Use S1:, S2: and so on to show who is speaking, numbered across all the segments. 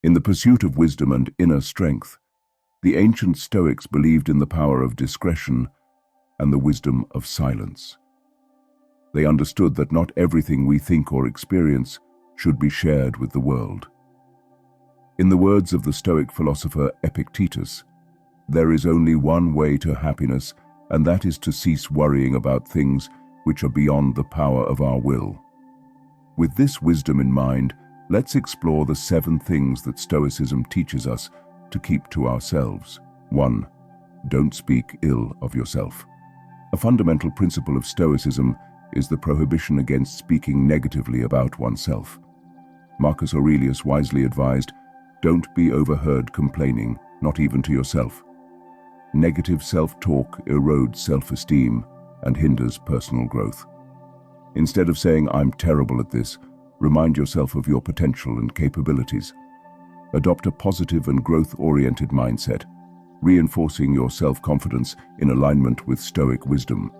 S1: In the pursuit of wisdom and inner strength, the ancient Stoics believed in the power of discretion and the wisdom of silence. They understood that not everything we think or experience should be shared with the world. In the words of the Stoic philosopher Epictetus, there is only one way to happiness, and that is to cease worrying about things which are beyond the power of our will. With this wisdom in mind, let's explore the 7 things that Stoicism teaches us to keep to ourselves. 1. Don't speak ill of yourself. A fundamental principle of Stoicism is the prohibition against speaking negatively about oneself. Marcus Aurelius wisely advised, "Don't be overheard complaining, not even to yourself." Negative self-talk erodes self-esteem and hinders personal growth. Instead of saying, "I'm terrible at this," remind yourself of your potential and capabilities. Adopt a positive and growth-oriented mindset, reinforcing your self-confidence in alignment with Stoic wisdom.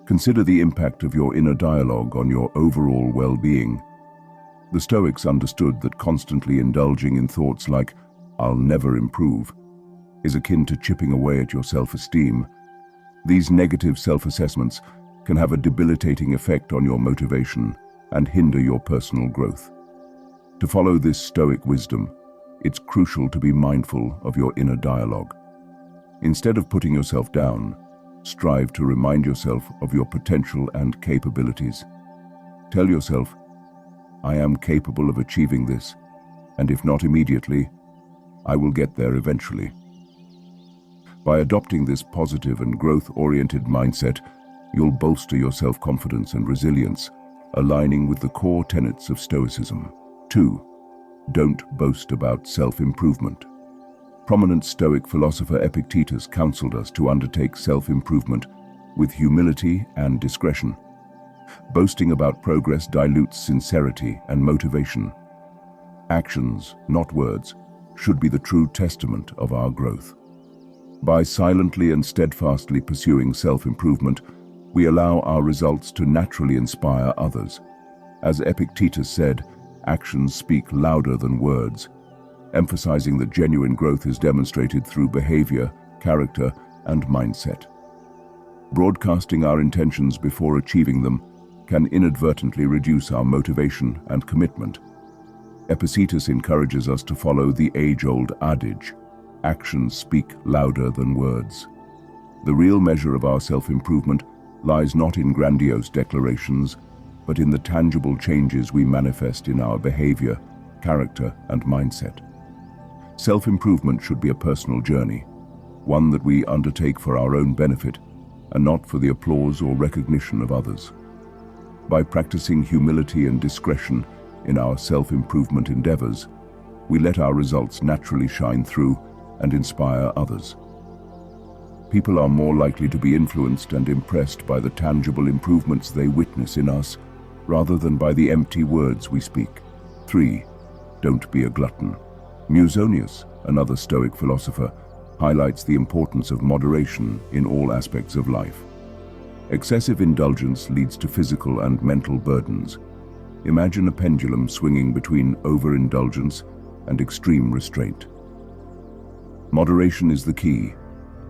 S1: Consider the impact of your inner dialogue on your overall well-being. The Stoics understood that constantly indulging in thoughts like, "I'll never improve," is akin to chipping away at your self-esteem. These negative self-assessments can have a debilitating effect on your motivation and hinder your personal growth. To follow this Stoic wisdom, it's crucial to be mindful of your inner dialogue. Instead of putting yourself down, strive to remind yourself of your potential and capabilities. Tell yourself, "I am capable of achieving this, and if not immediately, I will get there eventually." By adopting this positive and growth-oriented mindset, you'll bolster your self-confidence and resilience, aligning with the core tenets of Stoicism. 2. Don't boast about self-improvement. Prominent Stoic philosopher Epictetus counseled us to undertake self-improvement with humility and discretion. Boasting about progress dilutes sincerity and motivation. Actions, not words, should be the true testament of our growth. By silently and steadfastly pursuing self-improvement, we allow our results to naturally inspire others. As Epictetus said, actions speak louder than words, emphasizing that genuine growth is demonstrated through behavior, character, and mindset. Broadcasting our intentions before achieving them can inadvertently reduce our motivation and commitment. Epictetus encourages us to follow the age-old adage, "Actions speak louder than words." The real measure of our self-improvement lies not in grandiose declarations, but in the tangible changes we manifest in our behavior, character, and mindset. Self-improvement should be a personal journey, one that we undertake for our own benefit and not for the applause or recognition of others. By practicing humility and discretion in our self-improvement endeavors, we let our results naturally shine through and inspire others. People are more likely to be influenced and impressed by the tangible improvements they witness in us, rather than by the empty words we speak. 3. Don't be a glutton. Musonius, another Stoic philosopher, highlights the importance of moderation in all aspects of life. Excessive indulgence leads to physical and mental burdens. Imagine a pendulum swinging between overindulgence and extreme restraint. Moderation is the key,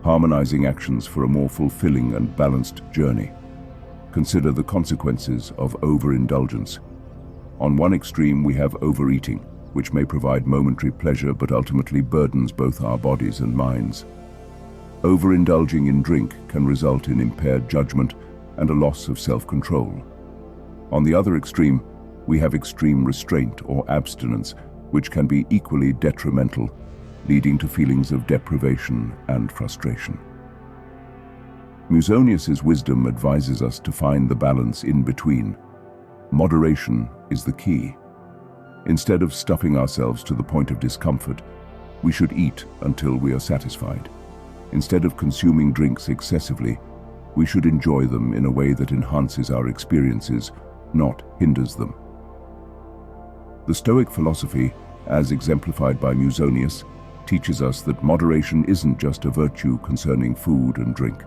S1: harmonizing actions for a more fulfilling and balanced journey. Consider the consequences of overindulgence. On one extreme, we have overeating, which may provide momentary pleasure but ultimately burdens both our bodies and minds. Overindulging in drink can result in impaired judgment and a loss of self-control. On the other extreme, we have extreme restraint or abstinence, which can be equally detrimental, leading to feelings of deprivation and frustration. Musonius's wisdom advises us to find the balance in between. Moderation is the key. Instead of stuffing ourselves to the point of discomfort, we should eat until we are satisfied. Instead of consuming drinks excessively, we should enjoy them in a way that enhances our experiences, not hinders them. The Stoic philosophy, as exemplified by Musonius, teaches us that moderation isn't just a virtue concerning food and drink.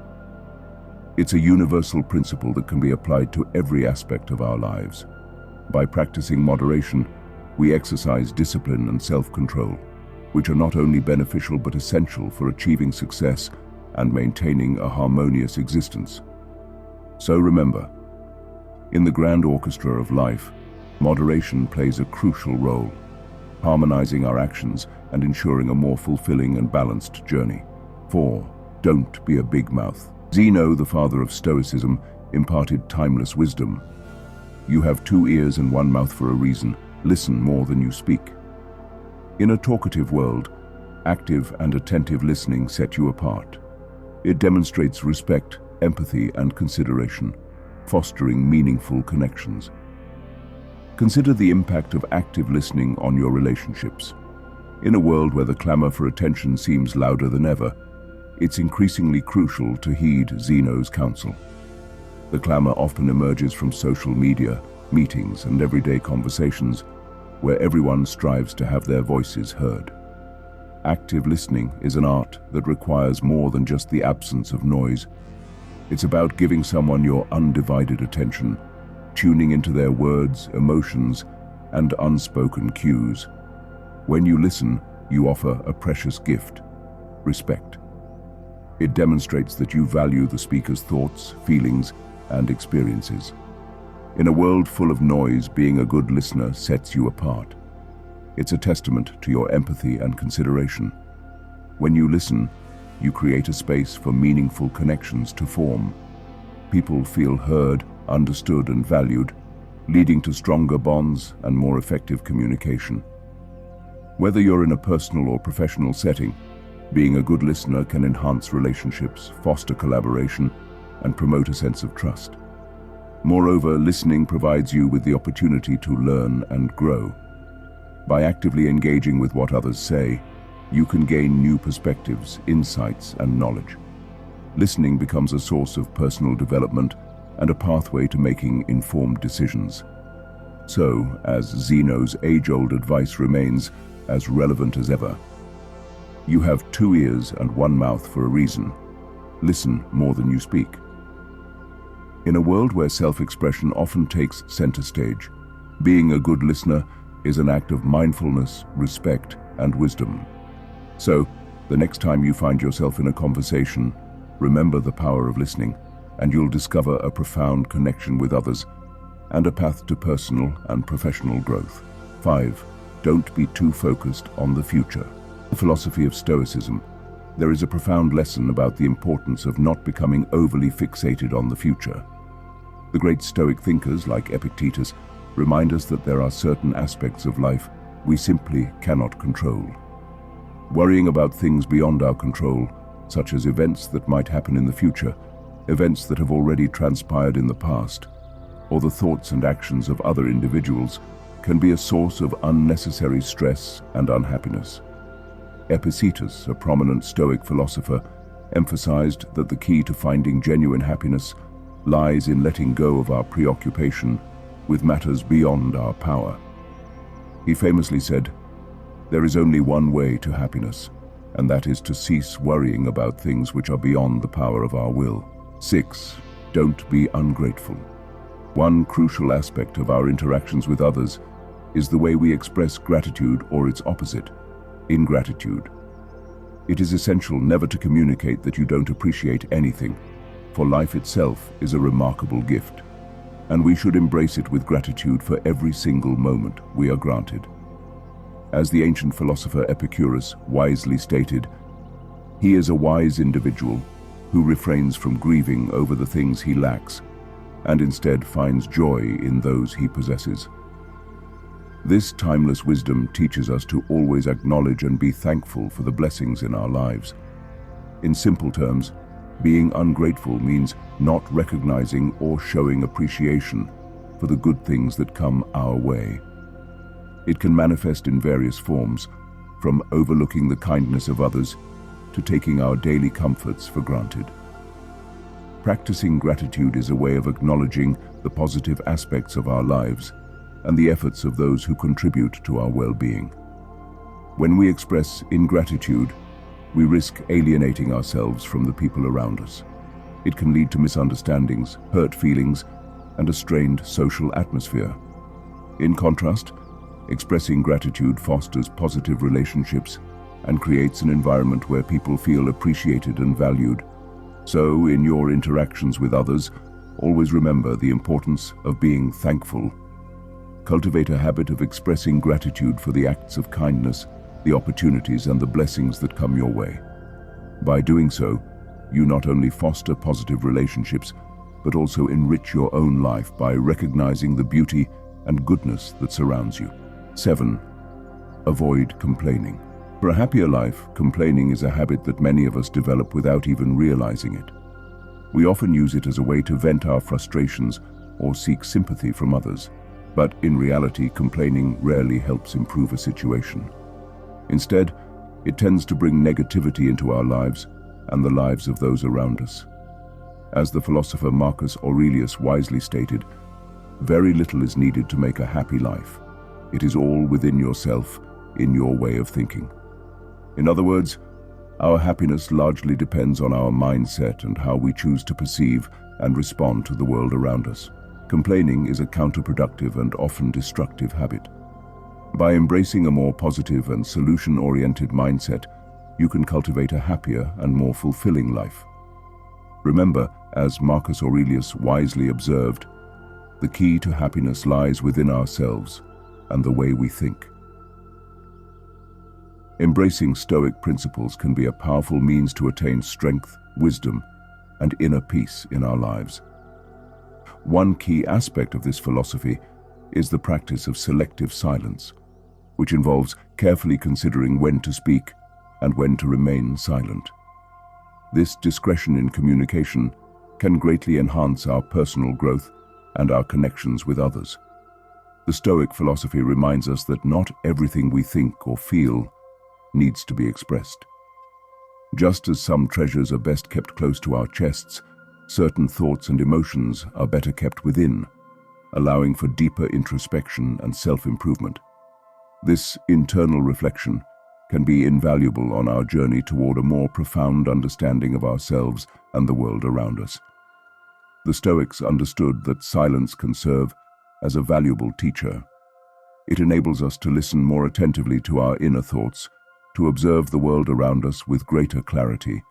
S1: It's a universal principle that can be applied to every aspect of our lives. By practicing moderation, we exercise discipline and self-control, which are not only beneficial but essential for achieving success and maintaining a harmonious existence. So remember, in the grand orchestra of life, moderation plays a crucial role, harmonizing our actions and ensuring a more fulfilling and balanced journey. 4. Don't be a big mouth. Zeno, the father of Stoicism, imparted timeless wisdom. You have 2 ears and 1 mouth for a reason. Listen more than you speak. In a talkative world, active and attentive listening set you apart. It demonstrates respect, empathy, and consideration, fostering meaningful connections. Consider the impact of active listening on your relationships. In a world where the clamor for attention seems louder than ever, it's increasingly crucial to heed Zeno's counsel. The clamor often emerges from social media, meetings, and everyday conversations, where everyone strives to have their voices heard. Active listening is an art that requires more than just the absence of noise. It's about giving someone your undivided attention, tuning into their words, emotions, and unspoken cues. When you listen, you offer a precious gift: respect. It demonstrates that you value the speaker's thoughts, feelings, and experiences. In a world full of noise, being a good listener sets you apart. It's a testament to your empathy and consideration. When you listen, you create a space for meaningful connections to form. People feel heard, understood, and valued, leading to stronger bonds and more effective communication. Whether you're in a personal or professional setting, being a good listener can enhance relationships, foster collaboration, and promote a sense of trust. Moreover, listening provides you with the opportunity to learn and grow. By actively engaging with what others say, you can gain new perspectives, insights, and knowledge. Listening becomes a source of personal development and a pathway to making informed decisions. So, as Zeno's age-old advice remains as relevant as ever, you have 2 ears and 1 mouth for a reason. Listen more than you speak. In a world where self-expression often takes center stage, being a good listener is an act of mindfulness, respect, and wisdom. So, the next time you find yourself in a conversation, remember the power of listening, and you'll discover a profound connection with others and a path to personal and professional growth. 5. Don't be too focused on the future. In the philosophy of Stoicism, there is a profound lesson about the importance of not becoming overly fixated on the future. The great Stoic thinkers like Epictetus remind us that there are certain aspects of life we simply cannot control. Worrying about things beyond our control, such as events that might happen in the future, events that have already transpired in the past, or the thoughts and actions of other individuals, can be a source of unnecessary stress and unhappiness. Epictetus, a prominent Stoic philosopher, emphasized that the key to finding genuine happiness lies in letting go of our preoccupation with matters beyond our power. He famously said, "There is only one way to happiness, and that is to cease worrying about things which are beyond the power of our will." 6. Don't be ungrateful. One crucial aspect of our interactions with others is the way we express gratitude or its opposite, ingratitude. It is essential never to communicate that you don't appreciate anything, for life itself is a remarkable gift, and we should embrace it with gratitude for every single moment we are granted. As the ancient philosopher Epicurus wisely stated, he is a wise individual who refrains from grieving over the things he lacks and instead finds joy in those he possesses. This timeless wisdom teaches us to always acknowledge and be thankful for the blessings in our lives. In simple terms, being ungrateful means not recognizing or showing appreciation for the good things that come our way. It can manifest in various forms, from overlooking the kindness of others to taking our daily comforts for granted. Practicing gratitude is a way of acknowledging the positive aspects of our lives and the efforts of those who contribute to our well-being. When we express ingratitude, we risk alienating ourselves from the people around us. It can lead to misunderstandings, hurt feelings, and a strained social atmosphere. In contrast, Expressing gratitude fosters positive relationships and creates an environment where people feel appreciated and valued. So, in your interactions with others, always remember the importance of being thankful. Cultivate a habit of expressing gratitude for the acts of kindness, the opportunities and the blessings that come your way. By doing so, you not only foster positive relationships, but also enrich your own life by recognizing the beauty and goodness that surrounds you. 7. Avoid complaining. For a happier life, complaining is a habit that many of us develop without even realizing it. We often use it as a way to vent our frustrations or seek sympathy from others. But in reality, complaining rarely helps improve a situation. Instead, it tends to bring negativity into our lives and the lives of those around us. As the philosopher Marcus Aurelius wisely stated, very little is needed to make a happy life. It is all within yourself, in your way of thinking. In other words, our happiness largely depends on our mindset and how we choose to perceive and respond to the world around us. Complaining is a counterproductive and often destructive habit. By embracing a more positive and solution-oriented mindset, you can cultivate a happier and more fulfilling life. Remember, as Marcus Aurelius wisely observed, the key to happiness lies within ourselves and the way we think. Embracing Stoic principles can be a powerful means to attain strength, wisdom, and inner peace in our lives. One key aspect of this philosophy is the practice of selective silence, which involves carefully considering when to speak and when to remain silent. This discretion in communication can greatly enhance our personal growth and our connections with others. The Stoic philosophy reminds us that not everything we think or feel needs to be expressed. Just as some treasures are best kept close to our chests, certain thoughts and emotions are better kept within, allowing for deeper introspection and self-improvement. This internal reflection can be invaluable on our journey toward a more profound understanding of ourselves and the world around us. The Stoics understood that silence can serve as a valuable teacher. It enables us to listen more attentively to our inner thoughts, to observe the world around us with greater clarity,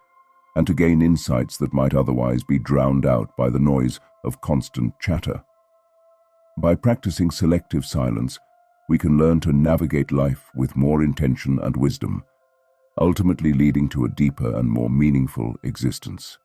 S1: and to gain insights that might otherwise be drowned out by the noise of constant chatter. By practicing selective silence, we can learn to navigate life with more intention and wisdom, ultimately leading to a deeper and more meaningful existence.